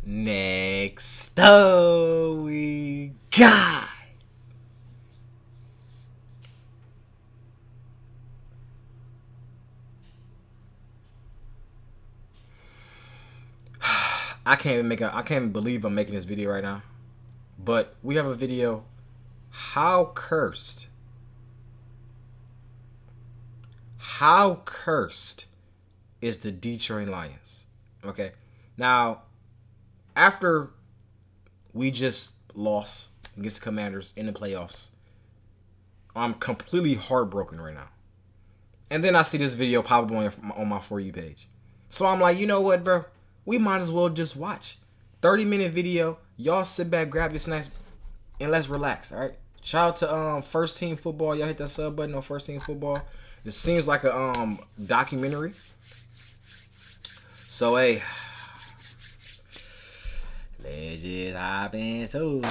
Next up, we got I can't even believe I'm making this video right now. But we have a video. How cursed is the Detroit Lions? Okay. Now, after we just lost against the Commanders in the playoffs, I'm completely heartbroken right now. And then I see this video pop up on my For You page. So I'm like, you know what, bro? We might as well just watch. 30-minute video. Y'all sit back, grab your snacks, and let's relax, all right? Shout out to First Team Football. Y'all hit that sub button on First Team Football. It seems like a documentary. So, hey, let's just hop into it.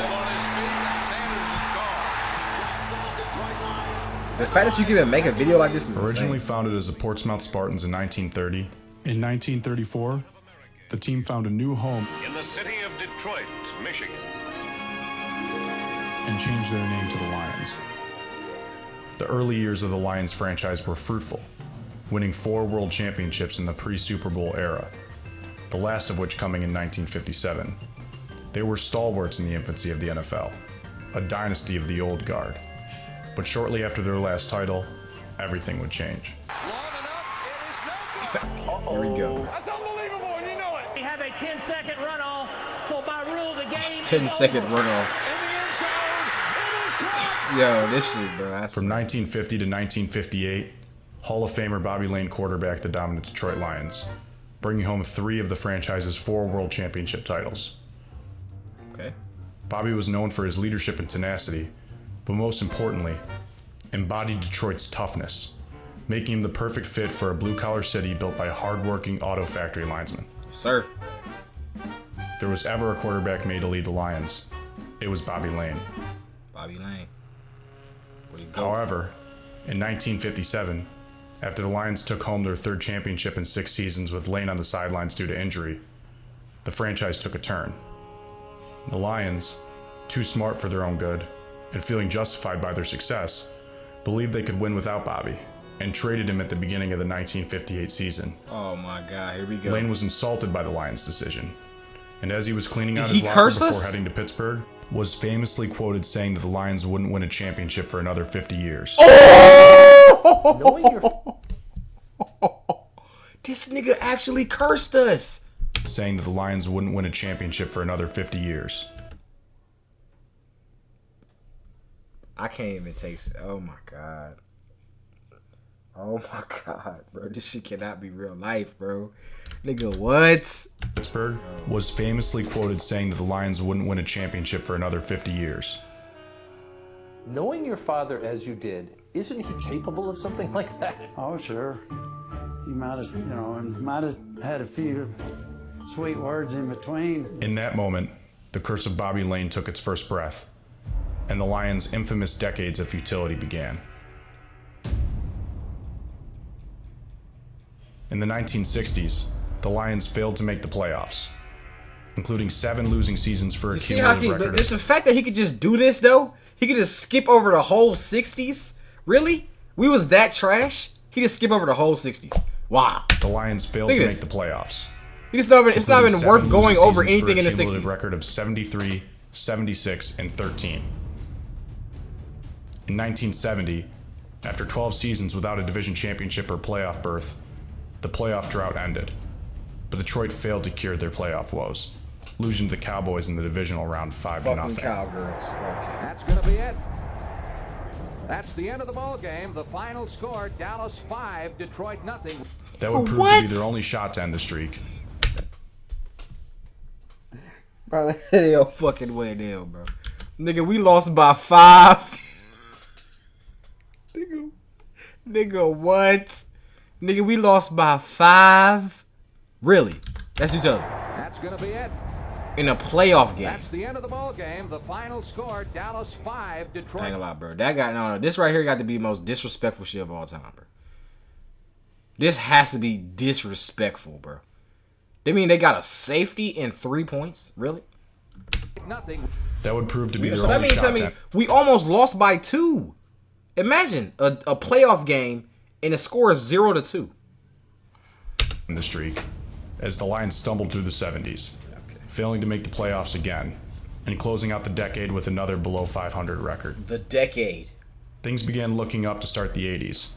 The fact that you can even make a video like this is originally insane. Founded as the Portsmouth Spartans in 1930. In 1934, the team found a new home in the city of Detroit, Michigan, and changed their name to the Lions. The early years of the Lions franchise were fruitful, winning 4 world championships in the pre-Super Bowl era, the last of which coming in 1957. They were stalwarts in the infancy of the NFL, a dynasty of the old guard. But shortly after their last title, everything would change. Here we go. That's unbelievable, and you know it. We have a 10-second runoff, so by rule the game 10-second runoff. In the end zone, it is caught. Yo, this shit, bro. From 1950 to 1958, Hall of Famer Bobby Layne quarterbacked the dominant Detroit Lions, bringing home 3 of the franchise's 4 world championship titles. Okay. Bobby was known for his leadership and tenacity, but most importantly, embodied Detroit's toughness, making him the perfect fit for a blue-collar city built by hard-working auto factory linesmen. Sir. If there was ever a quarterback made to lead the Lions, it was Bobby Layne. Bobby Layne. Where you go? However, in 1957, after the Lions took home their 3rd championship in 6 seasons with Layne on the sidelines due to injury, the franchise took a turn. The Lions, too smart for their own good, and feeling justified by their success, believed they could win without Bobby, and traded him at the beginning of the 1958 season. Oh my God, here we go. Layne was insulted by the Lions' decision, and as he was cleaning out Did his he locker curse before us? heading to Pittsburgh, was famously quoted saying that the Lions wouldn't win a championship for another 50 years. This nigga actually cursed us. Saying that the Lions wouldn't win a championship for another 50 years. I can't even taste. Oh my God. Oh my God, bro. This shit cannot be real life, bro. Nigga, what? Pittsburgh was famously quoted saying that the Lions wouldn't win a championship for another 50 years. Knowing your father as you did, isn't he capable of something like that? Oh, sure. He might have, might have had a few sweet words in between. In that moment, the curse of Bobby Layne took its first breath, and the Lions' infamous decades of futility began. In the 1960s, the Lions failed to make the playoffs, including 7 losing seasons for a You see how cumulative record. it's the fact that he could just do this though? He could just skip over the whole 60s? Really? We was that trash? He just skip over the whole 60s. Wow. The Lions failed Look to at make this. the playoffs. It's not even including worth 7 going losing over seasons for anything in a the cumulative 60s. record of 73, 76, and 13. In 1970, after 12 seasons without a division championship or playoff berth, the playoff drought ended. But Detroit failed to cure their playoff woes, losing to the Cowboys in the divisional round 5-0. Fucking Cowgirls. Okay. That's going to be it. That's the end of the ball game. The final score: Dallas 5, Detroit 0. That would prove to What? be their only shot to end the streak. Bro, they don't fucking way down, bro. Nigga, we lost by 5. Nigga, what? Nigga, we lost by 5. Really? That's what you tell me. That's going to be it. In a playoff game. That's the end of the ball game. The final score: Dallas 5, I ain't Detroit. gonna lie, bro. That guy, no. This right here got to be the most disrespectful shit of all time, bro. This has to be disrespectful, bro. They mean they got a safety and 3 points? Really? Nothing. That would prove to be their So that only means, shot. we almost lost by 2. Imagine a playoff game and the score is 0-2. In the streak, as the Lions stumbled through the 70s, failing to make the playoffs again, and closing out the decade with another below 500 record. The decade. Things began looking up to start the 80s,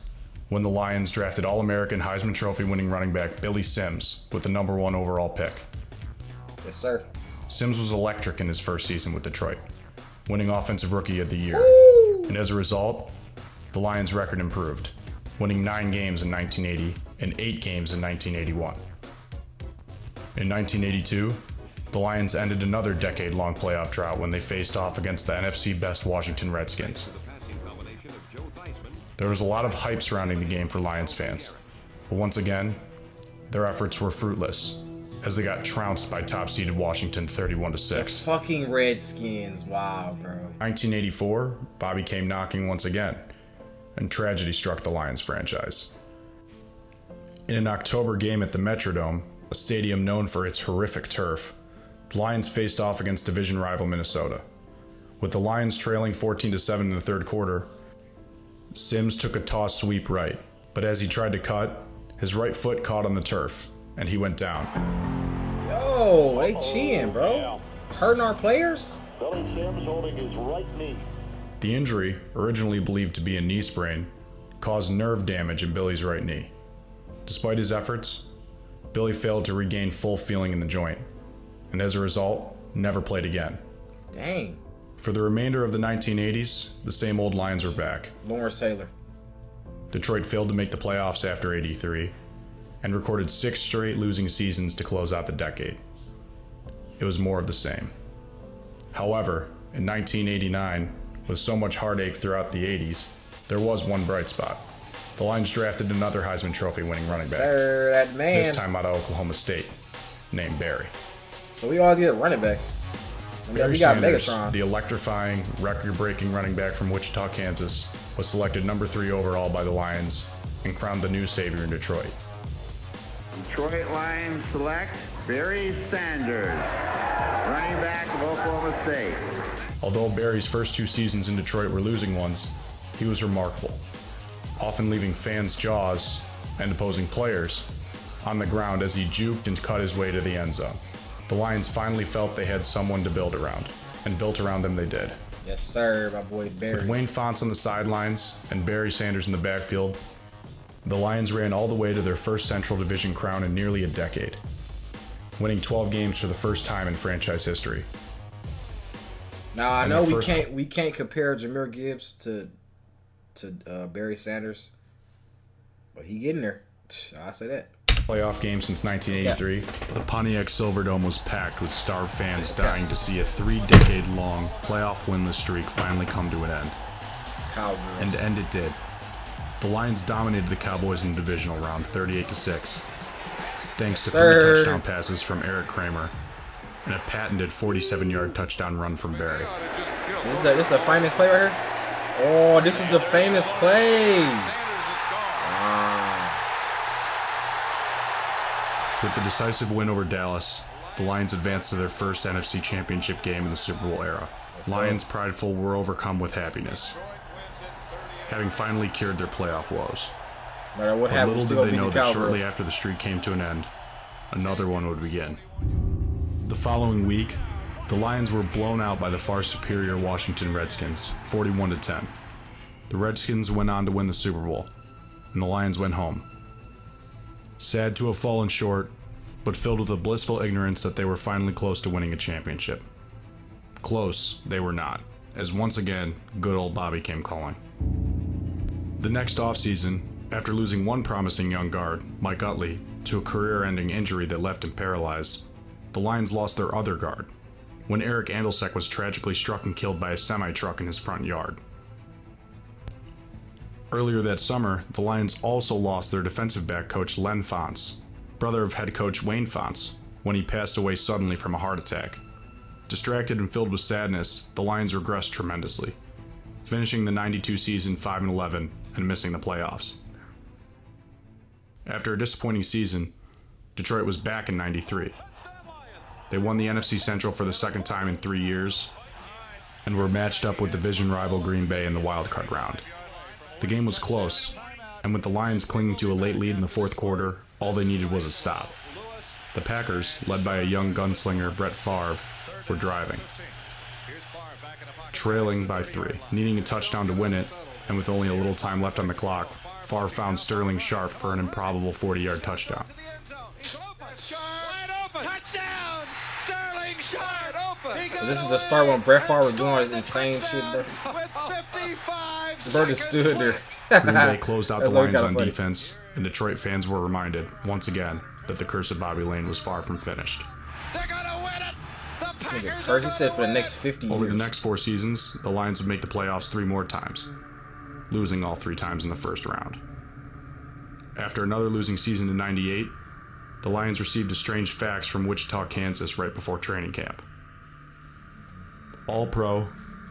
when the Lions drafted All-American Heisman Trophy winning running back Billy Sims with the number 1 overall pick. Yes, sir. Sims was electric in his first season with Detroit, winning Offensive Rookie of the Year. Woo! And as a result, the Lions' record improved, winning 9 games in 1980 and 8 games in 1981. In 1982, the Lions ended another decade-long playoff drought when they faced off against the NFC best Washington Redskins. There was a lot of hype surrounding the game for Lions fans, but once again, their efforts were fruitless, as they got trounced by top-seeded Washington 31-6. Fucking Redskins. Wow, bro. 1984, Bobby came knocking once again, and tragedy struck the Lions franchise. In an October game at the Metrodome, a stadium known for its horrific turf, the Lions faced off against division rival Minnesota. With the Lions trailing 14-7 in the third quarter, Sims took a toss sweep right, but as he tried to cut, his right foot caught on the turf, and he went down. Yo, they cheating, bro. Hurting our players? Billy Sims holding his right knee. The injury, originally believed to be a knee sprain, caused nerve damage in Billy's right knee. Despite his efforts, Billy failed to regain full feeling in the joint, and as a result, never played again. Dang. For the remainder of the 1980s, the same old Lions were back. Lawrence Taylor. Detroit failed to make the playoffs after 83, and recorded 6 straight losing seasons to close out the decade. It was more of the same. However, in 1989, with so much heartache throughout the 80s, there was one bright spot. The Lions drafted another Heisman Trophy winning running back. Sir, that man. This time out of Oklahoma State, named Barry. So we always get running backs. Barry we got Sanders, Megatron. the electrifying, record-breaking running back from Wichita, Kansas, was selected number 3 overall by the Lions and crowned the new savior in Detroit. Detroit Lions select Barry Sanders, running back of Oklahoma State. Although Barry's first 2 seasons in Detroit were losing ones, he was remarkable, often leaving fans' jaws and opposing players on the ground as he juked and cut his way to the end zone. The Lions finally felt they had someone to build around, and built around them they did. Yes, sir, my boy Barry. With Wayne Fontes on the sidelines and Barry Sanders in the backfield, the Lions ran all the way to their first Central Division crown in nearly a decade, winning 12 games for the first time in franchise history. Now I know we can't compare Jahmyr Gibbs to Barry Sanders, but he getting there. I say that. Playoff game since 1983. The Pontiac Silverdome was packed with starved fans dying to see a 3-decade-long playoff winless streak finally come to an end. Cowboys. And end it did. The Lions dominated the Cowboys in the divisional round 38-6, thanks to 3 touchdown passes from Eric Kramer and a patented 47-yard touchdown run from Barry. This is a famous play right here? Oh, this is the famous play. With the decisive win over Dallas, the Lions advanced to their first NFC Championship game in the Super Bowl era. Lions prideful were overcome with happiness, having finally cured their playoff woes. But little did they know that shortly after the streak came to an end, another one would begin. The following week, the Lions were blown out by the far superior Washington Redskins, 41-10. The Redskins went on to win the Super Bowl, and the Lions went home. Sad to have fallen short, but filled with a blissful ignorance that they were finally close to winning a championship. Close, they were not, as once again, good old Bobby came calling. The next offseason, after losing one promising young guard, Mike Utley, to a career-ending injury that left him paralyzed, the Lions lost their other guard, when Eric Andelsek was tragically struck and killed by a semi-truck in his front yard. Earlier that summer, the Lions also lost their defensive back coach Len Fontes, brother of head coach Wayne Fontes, when he passed away suddenly from a heart attack. Distracted and filled with sadness, the Lions regressed tremendously, finishing the 92 season 5-11 and missing the playoffs. After a disappointing season, Detroit was back in '93. They won the NFC Central for the second time in 3 years and were matched up with division rival Green Bay in the wildcard round. The game was close, and with the Lions clinging to a late lead in the fourth quarter, all they needed was a stop. The Packers, led by a young gunslinger, Brett Favre, were driving, trailing by 3, needing a touchdown to win it, and with only a little time left on the clock, Favre found Sterling Sharp for an improbable 40-yard touchdown. So this is the start when Brett Favre was doing all this insane shit, bro. The bird just stood there. Green Bay closed out the Lions on defense, and Detroit fans were reminded, once again, that the curse of Bobby Layne was far from finished. This nigga cursed. He said for the next 50 years. Over the next 4 seasons, the Lions would make the playoffs 3 more times, losing all 3 times in the first round. After another losing season in '98, the Lions received a strange fax from Wichita, Kansas right before training camp. All-Pro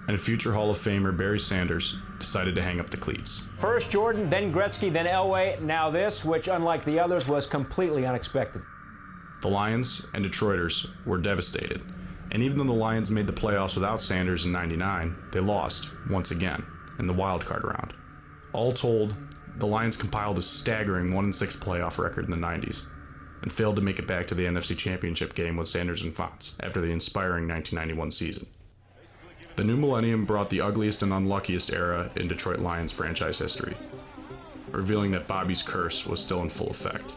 and future Hall of Famer Barry Sanders decided to hang up the cleats. First Jordan, then Gretzky, then Elway, now this, which unlike the others was completely unexpected. The Lions and Detroiters were devastated, and even though the Lions made the playoffs without Sanders in '99, they lost, once again, in the wildcard round. All told, the Lions compiled a staggering 1-6 playoff record in the '90s, and failed to make it back to the NFC Championship game with Sanders and Fonts after the inspiring 1991 season. The new millennium brought the ugliest and unluckiest era in Detroit Lions franchise history, revealing that Bobby's curse was still in full effect.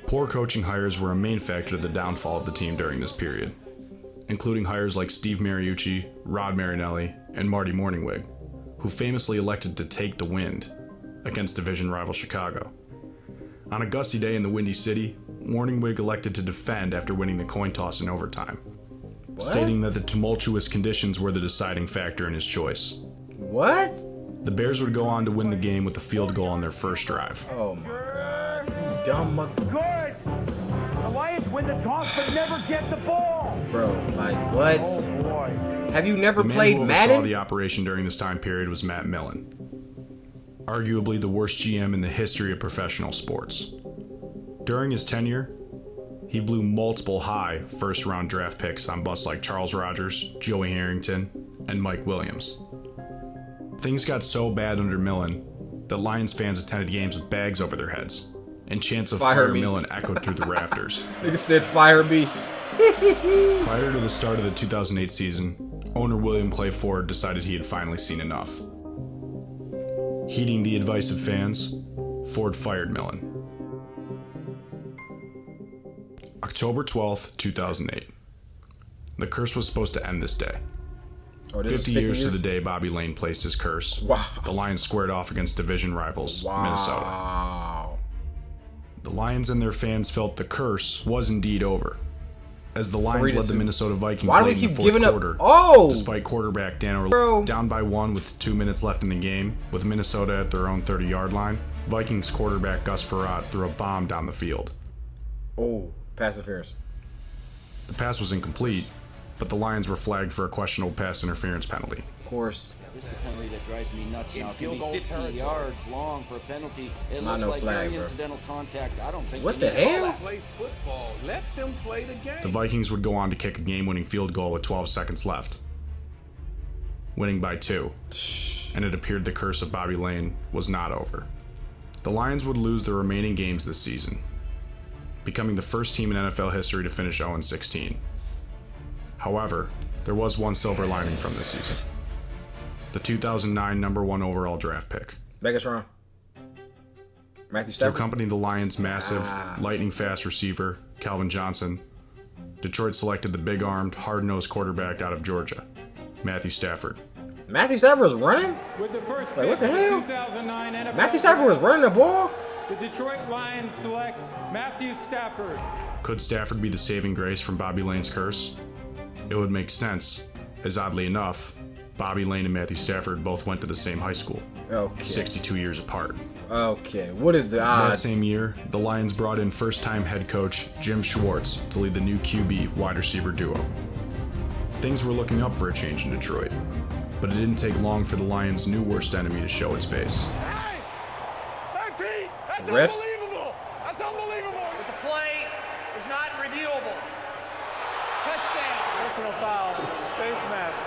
Poor coaching hires were a main factor to the downfall of the team during this period, including hires like Steve Mariucci, Rod Marinelli, and Marty Morningwig, who famously elected to take the wind against division rival Chicago. On a gusty day in the Windy City, Morningwig elected to defend after winning the coin toss in overtime, stating that the tumultuous conditions were the deciding factor in his choice. What? The Bears would go on to win the game with a field goal on their first drive. Oh my god. You dumb mother... Good! The Lions win the toss but never get the ball! Bro, like, what? Oh boy. Have you never the man played who Madden? oversaw the operation during this time period was Matt Millen, arguably the worst GM in the history of professional sports. During his tenure, he blew multiple high first-round draft picks on busts like Charles Rogers, Joey Harrington, and Mike Williams. Things got so bad under Millen that Lions fans attended games with bags over their heads, and chants of Fire Millen echoed through the rafters. Nigga said, "Fire me." Prior to the start of the 2008 season, owner William Clay Ford decided he had finally seen enough. Heeding the advice of fans, Ford fired Millen. October 12th, 2008. The curse was supposed to end this day. 50 years to the day Bobby Layne placed his curse. Wow. The Lions squared off against division rivals, Minnesota. The Lions and their fans felt the curse was indeed over, as the Lions led the Minnesota Vikings late in the fourth quarter, despite quarterback Dan Orlovsky down by 1 with 2 minutes left in the game, with Minnesota at their own 30-yard line. Vikings quarterback Gus Frerotte threw a bomb down the field. Oh, pass interference. The pass was incomplete, but the Lions were flagged for a questionable pass interference penalty. Of course. This is the penalty that drives me nuts now. Field goal 50 yards long for a penalty. It's it not looks no like flag, very bro. incidental contact. I don't think what the hell? Play football. Let them play the game. The Vikings would go on to kick a game-winning field goal with 12 seconds left, winning by 2. And it appeared the curse of Bobby Layne was not over. The Lions would lose the remaining games this season, becoming the first team in NFL history to finish 0-16. However, there was one silver lining from this season. The 2009 number 1 overall draft pick. Megatron. Matthew To Stafford. accompany the Lions' massive, lightning-fast receiver, Calvin Johnson, Detroit selected the big-armed, hard-nosed quarterback out of Georgia, Matthew Stafford. Matthew Stafford was running? With the first Like, what the hell? 2009 NFL Matthew Stafford was running the ball? The Detroit Lions select Matthew Stafford. Could Stafford be the saving grace from Bobby Layne's curse? It would make sense, as oddly enough, Bobby Layne and Matthew Stafford both went to the same high school, 62 years apart. Okay, what is the odds? That same year, the Lions brought in first-time head coach Jim Schwartz to lead the new QB wide receiver duo. Things were looking up for a change in Detroit, but it didn't take long for the Lions' new worst enemy to show its face. Hey, Pete, that's refs? unbelievable. That's unbelievable. personal foul. Face mask.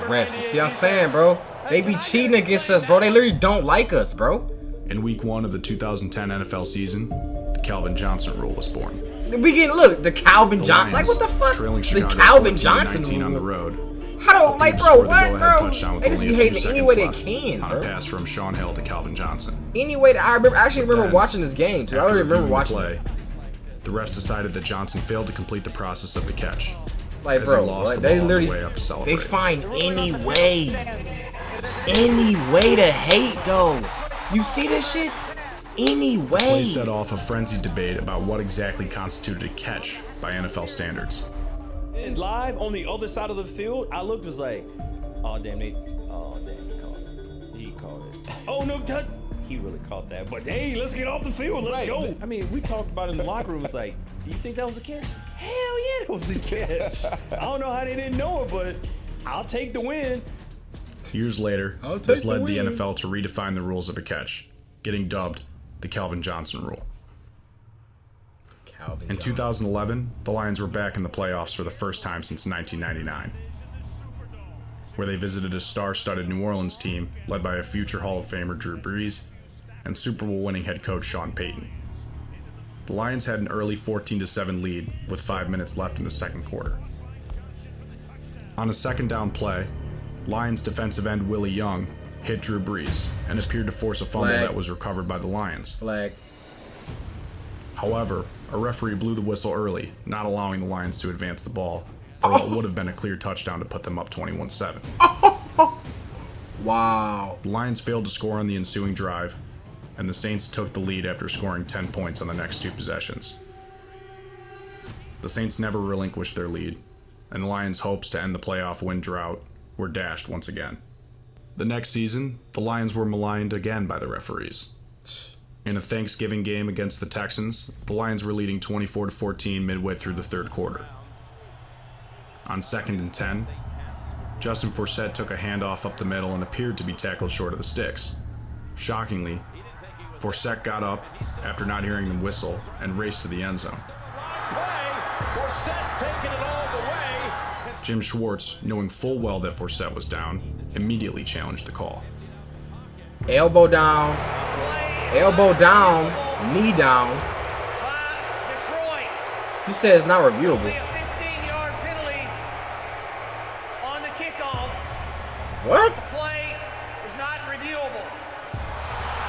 Refs, you see what I'm saying, bro? They be cheating against us, bro. They literally don't like us, bro. In week 1 of the 2010 NFL season, the Calvin Johnson rule was born. We getting, look, the Calvin Johnson, like what the fuck? The Calvin Johnson rule. On the road. How don't, like, bro, what, bro? They just be hating any way they can, on bro. A pass from Sean Hill to Calvin Johnson. Any way that I actually remember watching this game, too. I don't remember watching this. The refs decided that Johnson failed to complete the process of the catch. Like, bro, like, they literally, they find any way to hate, though. You see this shit? Any way. The play set off a frenzied debate about what exactly constituted a catch by NFL standards. And live on the other side of the field, I looked, was like, oh damn, he called it. He called it. Oh no, he really caught that. But hey, let's get off the field. Let's go. I mean, we talked about it in the locker room. It's like, do you think that was a catch? Hell yeah, that was a catch. I don't know how they didn't know it, but I'll take the win. Years later, this led the NFL to redefine the rules of a catch, getting dubbed the Calvin Johnson rule. In 2011, the Lions were back in the playoffs for the first time since 1999, where they visited a star-studded New Orleans team led by a future Hall of Famer Drew Brees and Super Bowl winning head coach Sean Payton. The Lions had an early 14-7 lead with 5 minutes left in the second quarter. On a second down play, Lions defensive end Willie Young hit Drew Brees and appeared to force a fumble that was recovered by the Lions. Flag. However, a referee blew the whistle early, not allowing the Lions to advance the ball for what would have been a clear touchdown to put them up 21-7. Wow. The Lions failed to score on the ensuing drive, and the Saints took the lead after scoring 10 points on the next 2 possessions. The Saints never relinquished their lead, and the Lions' hopes to end the playoff win drought were dashed once again. The next season, the Lions were maligned again by the referees. In a Thanksgiving game against the Texans, the Lions were leading 24-14 midway through the third quarter. On 2nd and 10, Justin Forsett took a handoff up the middle and appeared to be tackled short of the sticks. Shockingly, Forsett got up after not hearing the whistle and raced to the end zone. Jim Schwartz, knowing full well that Forsett was down, immediately challenged the call. Elbow down, knee down. He says it's not reviewable. What? The play is not reviewable.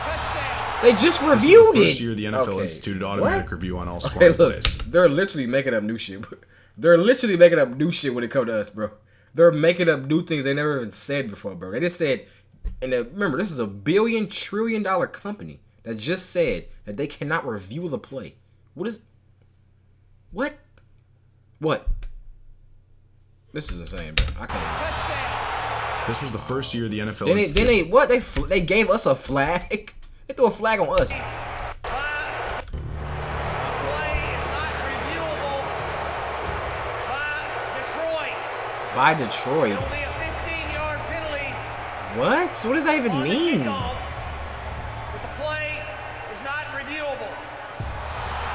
Touchdown. They just reviewed it. First year the NFL instituted automatic review on all scoring plays. They're literally making up new shit. They're literally making up new shit when it comes to us, bro. They're making up new things they never even said before, bro. They just said, and remember, this is a $1 trillion company that just said that they cannot review the play. What? This is insane, bro. I can't. This was the first year the NFL. They gave us a flag. They threw a flag on us. By Detroit. It'll be a 15-yard penalty. What? What does that even mean? But the play is not reviewable.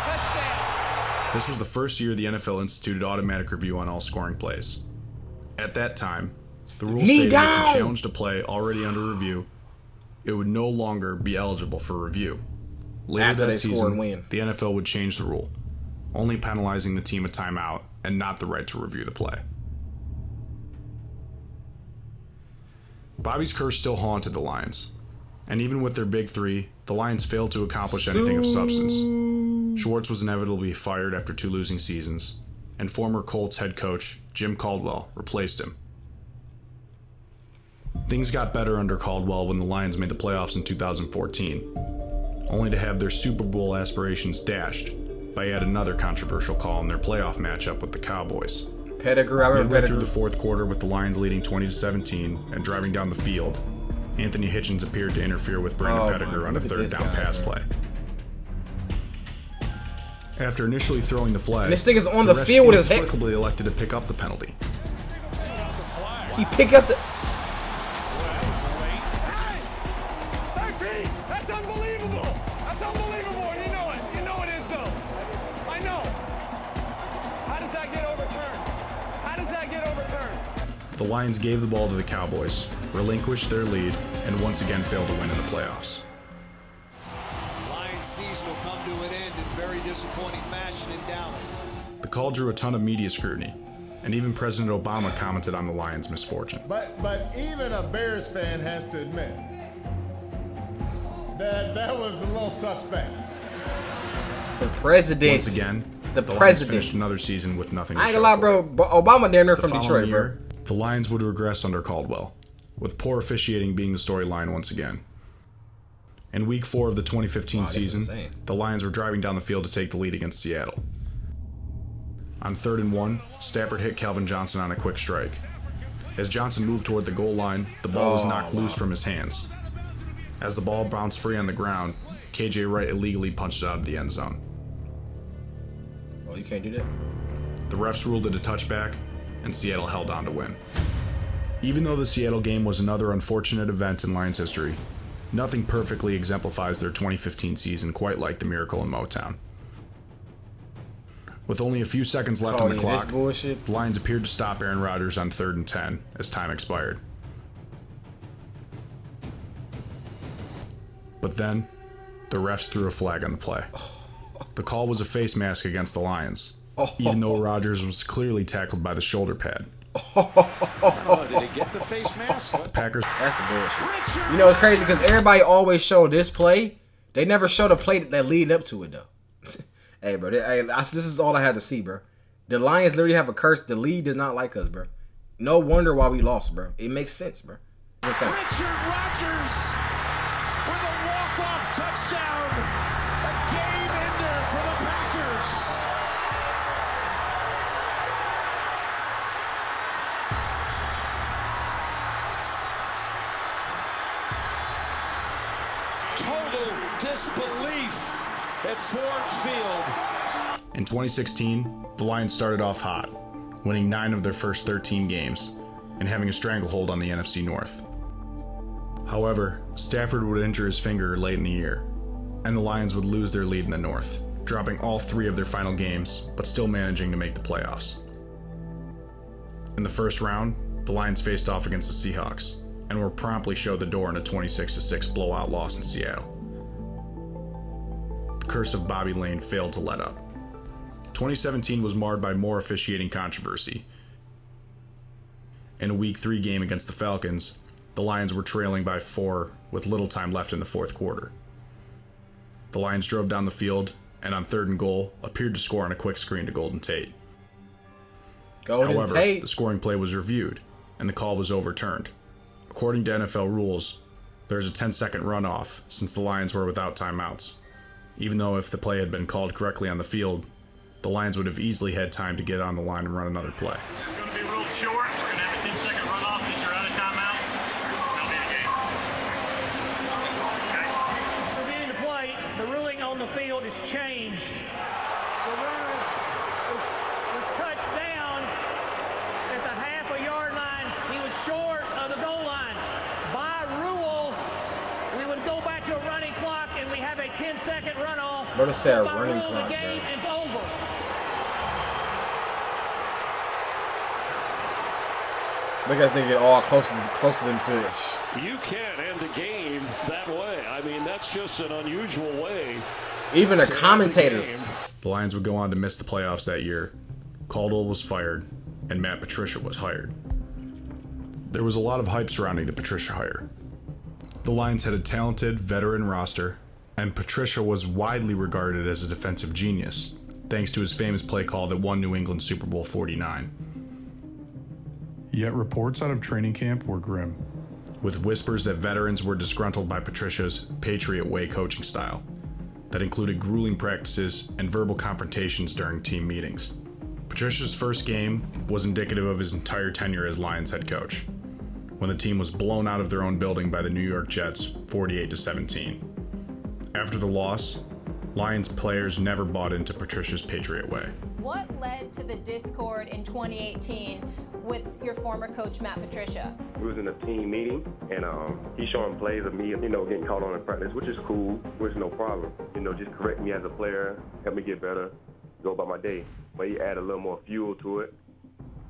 Touchdown. This was the first year the NFL instituted automatic review on all scoring plays. At that time, the rule stated if you challenged a play already under review, it would no longer be eligible for review. Later that season, the NFL would change the rule, only penalizing the team a timeout and not the right to review the play. Bobby's curse still haunted the Lions, and even with their big three, the Lions failed to accomplish anything of substance. Schwartz was inevitably fired after 2 losing seasons, and former Colts head coach Jim Caldwell replaced him. Things got better under Caldwell when the Lions made the playoffs in 2014, only to have their Super Bowl aspirations dashed by yet another controversial call in their playoff matchup with the Cowboys. Midway through the fourth quarter, with the Lions leading 20-17 and driving down the field, Anthony Hitchens appeared to interfere with Brandon Pettigrew on a third down pass play. After initially throwing the flag, this thing is on the field with his head. Inexplicably elected to pick up the penalty. He picked up the. That's unbelievable. That's unbelievable. And you know it. You know it is though. I know. How does that get overturned? How does that get overturned? The Lions gave the ball to the Cowboys, relinquished their lead, and once again failed to win in the playoffs. Lions season will come to an end in very disappointing fashion in Dallas. The call drew a ton of media scrutiny, and even President Obama commented on the Lions' misfortune. But even a Bears fan has to admit that was a little suspect. The president. Once again, the Lions president finished another season with nothing to I ain't show gonna lie, for bro. it. Obama down there The from following Detroit, year, bro. the Lions would regress under Caldwell, with poor officiating being the storyline once again. In Week 4 of the 2015 season, the Lions were driving down the field to take the lead against Seattle. On 3rd and 1, Stafford hit Calvin Johnson on a quick strike. As Johnson moved toward the goal line, the ball was knocked loose from his hands. As the ball bounced free on the ground, KJ Wright illegally punched it out of the end zone. Oh, you can't do that? The refs ruled it a touchback, and Seattle held on to win. Even though the Seattle game was another unfortunate event in Lions history, nothing perfectly exemplifies their 2015 season quite like the miracle in Motown. With only a few seconds left on the clock, the Lions appeared to stop Aaron Rodgers on 3rd and 10 as time expired. But then, the refs threw a flag on the play. The call was a face mask against the Lions, even though Rodgers was clearly tackled by the shoulder pad. Did he get the face mask? The Packers. That's some bullshit. You know, it's crazy because everybody always show this play. They never show the play that lead up to it, though. Hey, bro. This is all I had to see, bro. The Lions literally have a curse. The league does not like us, bro. No wonder why we lost, bro. It makes sense, bro. Richard Rodgers with a walk-off touchdown. A game ender for the Packers. Total disbelief at Ford Field. In 2016, the Lions started off hot, winning 9 of their first 13 games and having a stranglehold on the NFC North. However, Stafford would injure his finger late in the year, and the Lions would lose their lead in the North, dropping all 3 of their final games, but still managing to make the playoffs. In the first round, the Lions faced off against the Seahawks, and were promptly showed the door in a 26-6 blowout loss in Seattle. The curse of Bobby Layne failed to let up. 2017 was marred by more officiating controversy. In a Week 3 game against the Falcons, the Lions were trailing by 4 with little time left in the fourth quarter. The Lions drove down the field and on 3rd and goal appeared to score on a quick screen to Golden Tate. However, the scoring play was reviewed and the call was overturned. According to NFL rules, there's a 10-second runoff since the Lions were without timeouts. Even though if the play had been called correctly on the field, the Lions would have easily had time to get on the line and run another play. It's going to be real short. We're going to have a 10-second runoff because you're out of timeouts. That'll be the game. Okay. Reviewing the play, the ruling on the field is changed. The runner was touched down at the half-a-yard line. He was short of the goal line. By rule, we would go back to a running clock and we have a 10-second runoff. Bro, this said running rule, clock, the game bro. is over. Look at this nigga all closer than this. You can't end a game that way. I mean, that's just an unusual way. Even the commentators. The Lions would go on to miss the playoffs that year. Caldwell was fired, and Matt Patricia was hired. There was a lot of hype surrounding the Patricia hire. The Lions had a talented veteran roster, and Patricia was widely regarded as a defensive genius, thanks to his famous play call that won New England Super Bowl 49. Yet reports out of training camp were grim, with whispers that veterans were disgruntled by Patricia's Patriot Way coaching style, that included grueling practices and verbal confrontations during team meetings. Patricia's first game was indicative of his entire tenure as Lions head coach, when the team was blown out of their own building by the New York Jets 48-17. After the loss, Lions players never bought into Patricia's Patriot Way. What led to the discord in 2018 with your former coach, Matt Patricia? We was in a team meeting, and he showing plays of me, getting caught on in practice, which is cool, which is no problem. Just correct me as a player, help me get better, go about my day. But he added a little more fuel to it.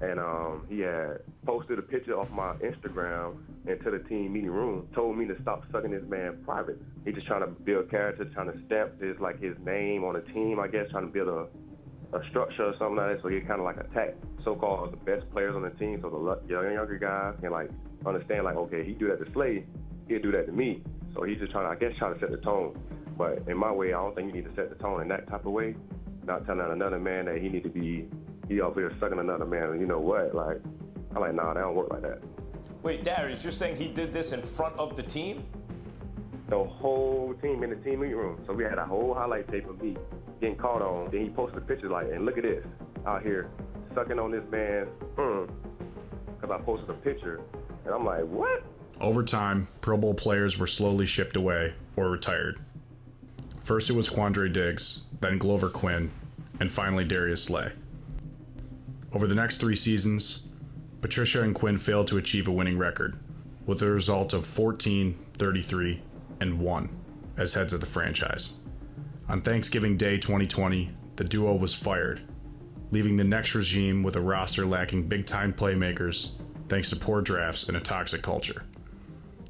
and he had posted a picture off my Instagram into the team meeting room, told me to stop sucking this man private. He just trying to build character, trying to stamp his name on the team, I guess, trying to build a structure or something like that, so he kind of attack so-called the best players on the team, so the younger guys can understand okay, he do that to Slay, he'll do that to me. So he's just trying to set the tone. But in my way, I don't think you need to set the tone in that type of way. Not telling another man that he up here sucking another man, and you know what? I'm like, nah, that don't work like that. Wait, Darius, you're saying he did this in front of the team? The whole team in the team meeting room. So we had a whole highlight tape of me getting caught on. Then he posted pictures and look at this, out here sucking on this man's because I posted a picture. And I'm like, what? Over time, Pro Bowl players were slowly shipped away or retired. First it was Quandre Diggs, then Glover Quinn, and finally Darius Slay. Over the next 3 seasons, Patricia and Quinn failed to achieve a winning record, with a result of 14, 33, and 1 as heads of the franchise. On Thanksgiving Day 2020, the duo was fired, leaving the next regime with a roster lacking big-time playmakers thanks to poor drafts and a toxic culture.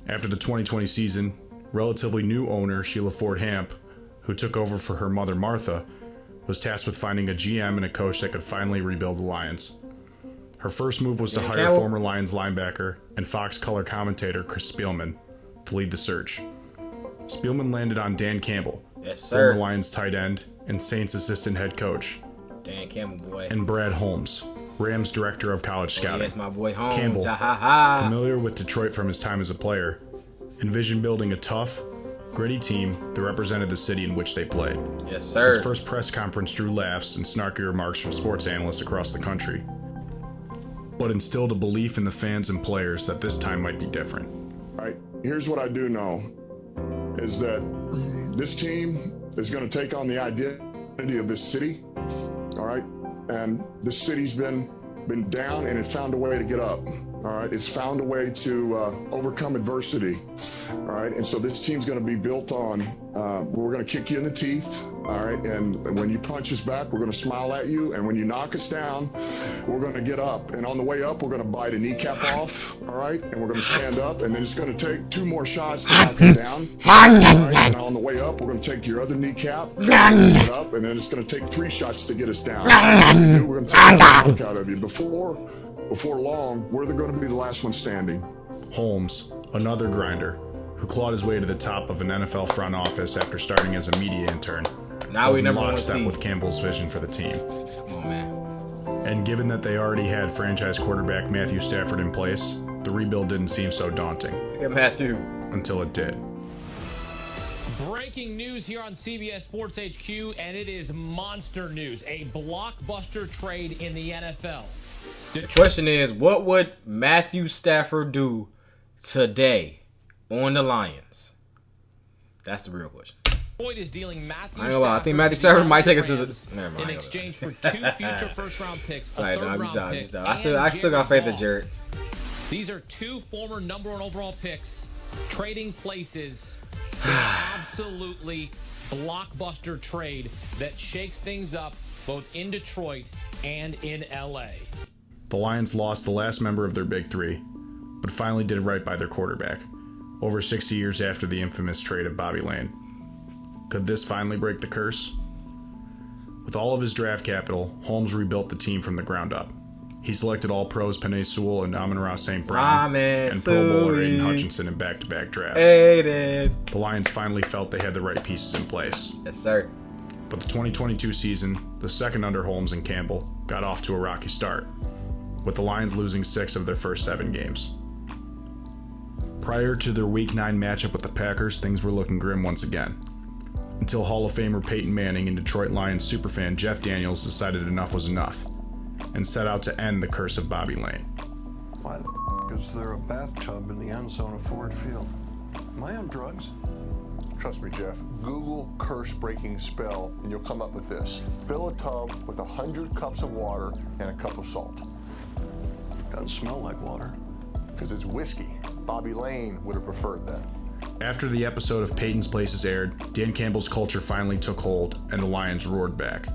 After the 2020 season, relatively new owner Sheila Ford Hamp, who took over for her mother Martha, was tasked with finding a GM and a coach that could finally rebuild the Lions. Her first move was to hire former Lions linebacker and Fox color commentator Chris Spielman to lead the search. Spielman landed on Dan Campbell, former Lions tight end and Saints assistant head coach. Dan Campbell, boy. And Brad Holmes, Rams director of college scouting. Yes, my boy Holmes. Campbell, familiar with Detroit from his time as a player, envisioned building a tough, gritty team that represented the city in which they played. Yes, sir. His first press conference drew laughs and snarky remarks from sports analysts across the country, but instilled a belief in the fans and players that this time might be different. All right, here's what I do know, is that this team is going to take on the identity of this city, all right? And this city's been down, and it found a way to get up. All right, it's found a way to overcome adversity. All right, and so this team's going to be built on, we're going to kick you in the teeth. All right, and when you punch us back, we're going to smile at you. And when you knock us down, we're going to get up. And on the way up, we're going to bite a kneecap off. All right, and we're going to stand up. And then it's going to take 2 more shots to knock us down. All right, and on the way up, we're going to take your other kneecap, get up, and then it's going to take 3 shots to get us down. We're going to take the look out of you. Before long, we're going to be the last one standing. Holmes, another grinder, who clawed his way to the top of an NFL front office after starting as a media intern, was in lockstep with Campbell's vision for the team. Come on, man. And given that they already had franchise quarterback Matthew Stafford in place, the rebuild didn't seem so daunting. Look at Matthew. Until it did. Breaking news here on CBS Sports HQ, and it is monster news. A blockbuster trade in the NFL. The question is, what would Matthew Stafford do today on the Lions? That's the real question. Detroit is dealing Matthew I ain't gonna lie, I think Matthew Stafford might take us to the... Never mind. In exchange for 2 future first-round picks, a third-round pick, I still got faith in Jared. These are 2 former number 1 overall picks trading places. Absolutely blockbuster trade that shakes things up both in Detroit and in LA. The Lions lost the last member of their Big Three, but finally did right by their quarterback, over 60 years after the infamous trade of Bobby Layne. Could this finally break the curse? With all of his draft capital, Holmes rebuilt the team from the ground up. He selected All-Pros Penei Sewell and Amon-Ra St. Brown, and Pro Bowler Aiden Hutchinson in back-to-back drafts. Aiden. The Lions finally felt they had the right pieces in place. Yes, sir. But the 2022 season, the second under Holmes and Campbell, got off to a rocky start, with the Lions losing 6 of their first 7 games. Prior to their Week 9 matchup with the Packers, things were looking grim once again, until Hall of Famer Peyton Manning and Detroit Lions superfan Jeff Daniels decided enough was enough, and set out to end the curse of Bobby Layne. Why the is there a bathtub in the end zone of Ford Field? Am I on drugs? Trust me, Jeff. Google curse-breaking spell, and you'll come up with this. Fill a tub with 100 cups of water and a cup of salt. Doesn't smell like water. Because it's whiskey. Bobby Layne would have preferred that. After the episode of Peyton's Places aired, Dan Campbell's culture finally took hold, and the Lions roared back.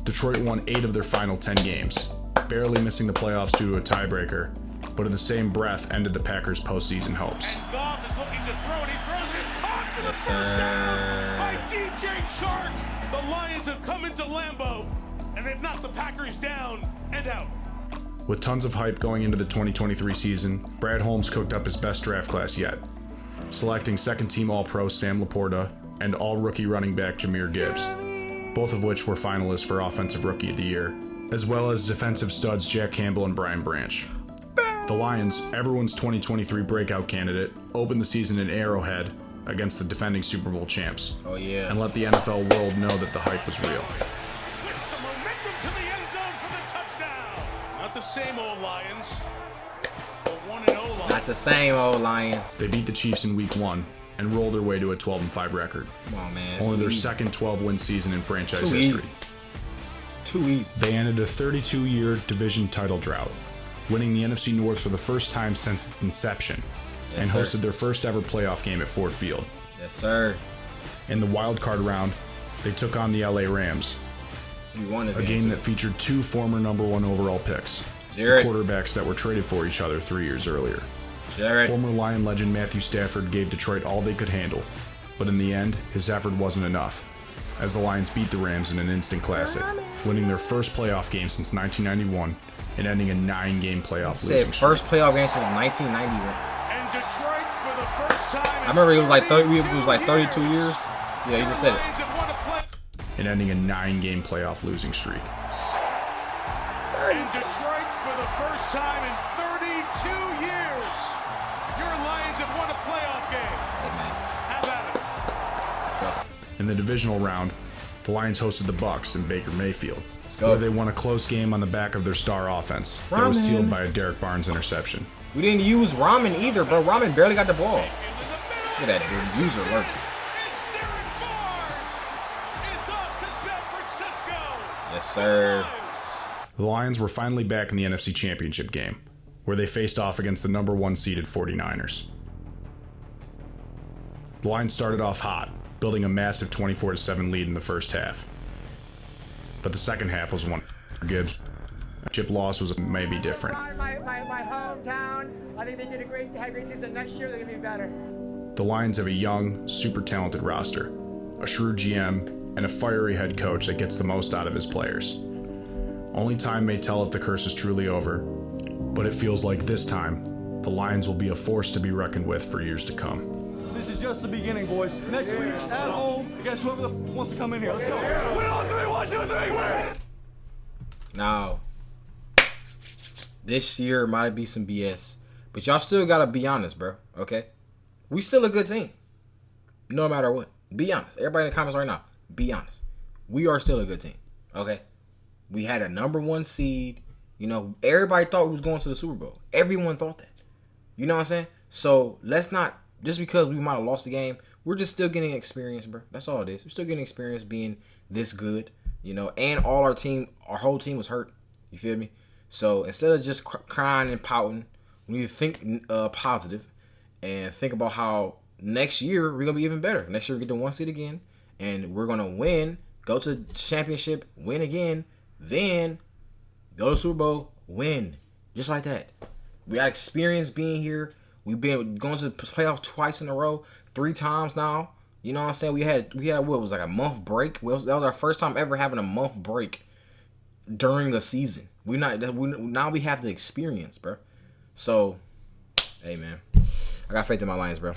Detroit won 8 of their final 10 games, barely missing the playoffs due to a tiebreaker, but in the same breath ended the Packers' postseason hopes. And Goff is looking to throw, and he throws it. It's caught for the first down by DJ Chark. The Lions have come into Lambeau, and they've knocked the Packers down and out. With tons of hype going into the 2023 season, Brad Holmes cooked up his best draft class yet, selecting second-team All-Pro Sam Laporta and all-rookie running back Jahmyr Gibbs, both of which were finalists for Offensive Rookie of the Year, as well as defensive studs Jack Campbell and Brian Branch. The Lions, everyone's 2023 breakout candidate, opened the season in Arrowhead against the defending Super Bowl champs. Oh yeah. And let the NFL world know that the hype was real. With some momentum to the end zone for the touchdown. Not the same old Lions. The 1-0 Lions. Not the same old Lions. They beat the Chiefs in Week 1 and rolled their way to a 12-5 record. Come on, man. Only their second 12-win season in franchise Too history. Too easy. They ended a 32-year division title drought, winning the NFC North for the first time since its inception, and hosted their first ever playoff game at Ford Field. Yes, sir. In the wild card round, they took on the LA Rams, a game that featured two former #1 overall picks, the quarterbacks that were traded for each other 3 years earlier. Former Lion legend Matthew Stafford gave Detroit all they could handle, but in the end, his effort wasn't enough, as the Lions beat the Rams in an instant classic, winning their first playoff game since 1991 and ending a 9-game playoff losing streak. First playoff game since 1991. And Detroit for the first time. I remember it was like 32 years. Yeah, you just said it. And ending a 9-game playoff losing streak. And Detroit for the first time in 32 years. Your Lions have won a playoff game. Have at it. Let's go. In the divisional round, the Lions hosted the Bucs in Baker Mayfield, where they won a close game on the back of their star offense that was sealed by a Derek Barnes interception. We didn't use Ramen either, bro. Ramen barely got the ball. Look at that dude. User alert. Yes, sir. The Lions were finally back in the NFC Championship game, where they faced off against the #1 seeded 49ers. The Lions started off hot, building a massive 24-7 lead in the first half. But the second half was one for Gibbs. Chip loss was maybe different. My hometown. I think they had a great season. Next year they're gonna be better. The Lions have a young, super talented roster, a shrewd GM, and a fiery head coach that gets the most out of his players. Only time may tell if the curse is truly over, but it feels like this time, the Lions will be a force to be reckoned with for years to come. This is just the beginning, boys. Next week, at home, against whoever wants to come in here. Let's go. Win on 3, 1, 2, 3, win! Now, this year might be some BS, but y'all still gotta be honest, bro. Okay? We still a good team. No matter what. Be honest. Everybody in the comments right now, be honest. We are still a good team. Okay? We had a #1 seed. You know, everybody thought we was going to the Super Bowl. Everyone thought that. You know what I'm saying? So, let's not, just because we might have lost the game, we're just still getting experience, bro. That's all it is. We're still getting experience being this good, you know, and our whole team was hurt. You feel me? So, instead of just crying and pouting, we need to think positive and think about how next year we're going to be even better. Next year we get the 1 seed again, and we're going to win, go to the championship, win again, then go to the Super Bowl, win. Just like that. We got experience being here. We've been going to the playoff twice in a row, 3 times now. You know what I'm saying? We had what was like a month break. That was our first time ever having a month break during a season. Now we have the experience, bro. So, hey man, I got faith in my Lions, bro.